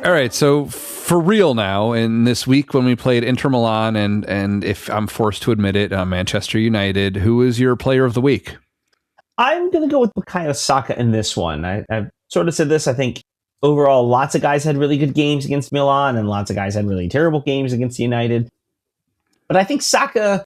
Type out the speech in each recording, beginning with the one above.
All right, so for real now, in this week when we played Inter Milan and if I'm forced to admit it, Manchester United, who is your player of the week? I'm going to go with Bukayo Saka in this one. I've sort of said this. I think overall, lots of guys had really good games against Milan, and lots of guys had really terrible games against United. But I think Saka,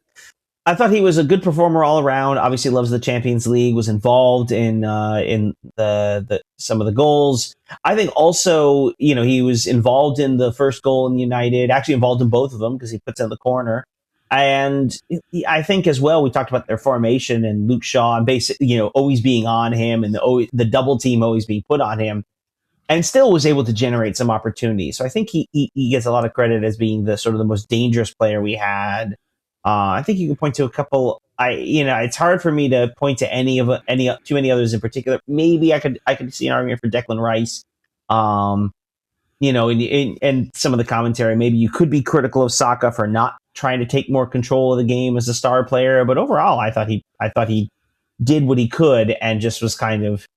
I thought he was a good performer all around. Obviously, loves the Champions League. Was involved in the some of the goals. I think also, he was involved in the first goal in United. Actually, involved in both of them because he puts in the corner. And I think as well, we talked about their formation and Luke Shaw and basically, always being on him and the double team always being put on him, and still was able to generate some opportunities. So I think he gets a lot of credit as being the sort of the most dangerous player we had. I think you can point to a couple. It's hard for me to point to too many others in particular. Maybe I could see an argument for Declan Rice. And some of the commentary, maybe you could be critical of Saka for not trying to take more control of the game as a star player. But overall, I thought he did what he could and just was kind of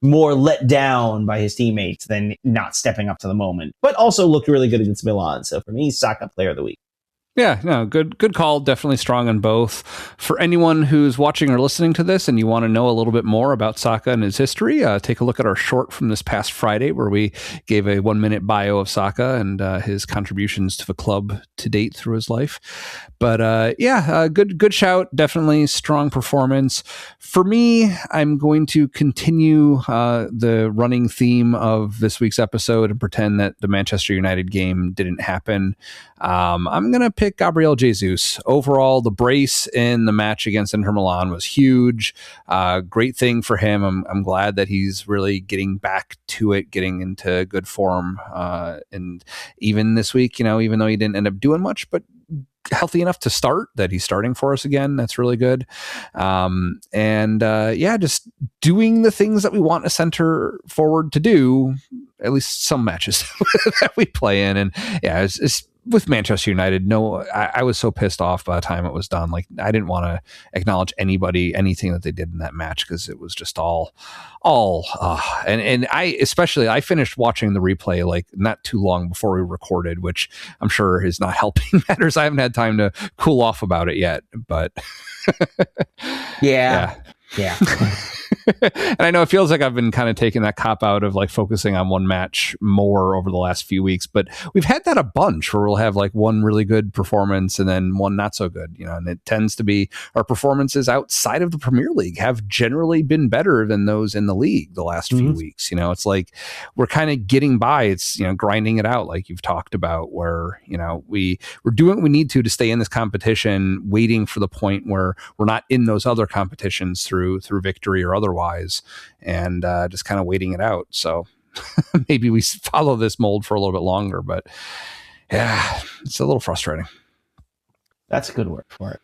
more let down by his teammates than not stepping up to the moment. But also looked really good against Milan. So for me, Saka player of the week. Yeah, no, good call. Definitely strong on both. For anyone who's watching or listening to this and you want to know a little bit more about Saka and his history, take a look at our short from this past Friday where we gave a 1-minute bio of Saka and his contributions to the club to date through his life. But good shout. Definitely strong performance. For me, I'm going to continue the running theme of this week's episode and pretend that the Manchester United game didn't happen. I'm going to pick Gabriel Jesus. Overall, the brace in the match against Inter Milan was huge. Great thing for him. I'm glad that he's really getting back to it, getting into good form. And even this week, even though he didn't end up doing much, but healthy enough to start, that he's starting for us again. That's really good. Just doing the things that we want a center forward to do, at least some matches that we play in. And yeah, it's with Manchester United. No, I was so pissed off by the time it was done. Like, I didn't want to acknowledge anything that they did in that match because it was just and I finished watching the replay like not too long before we recorded, which I'm sure is not helping matters. I haven't had time to cool off about it yet, but yeah. And I know it feels like I've been kind of taking that cop out of like focusing on one match more over the last few weeks, but we've had that a bunch where we'll have like one really good performance and then one not so good, and it tends to be our performances outside of the Premier League have generally been better than those in the league the last few weeks. It's like we're kind of getting by. It's, grinding it out like you've talked about where, we're doing what we need to stay in this competition, waiting for the point where we're not in those other competitions through victory or otherwise. And just kind of waiting it out. So maybe we follow this mold for a little bit longer, but yeah, it's a little frustrating. That's a good word for it.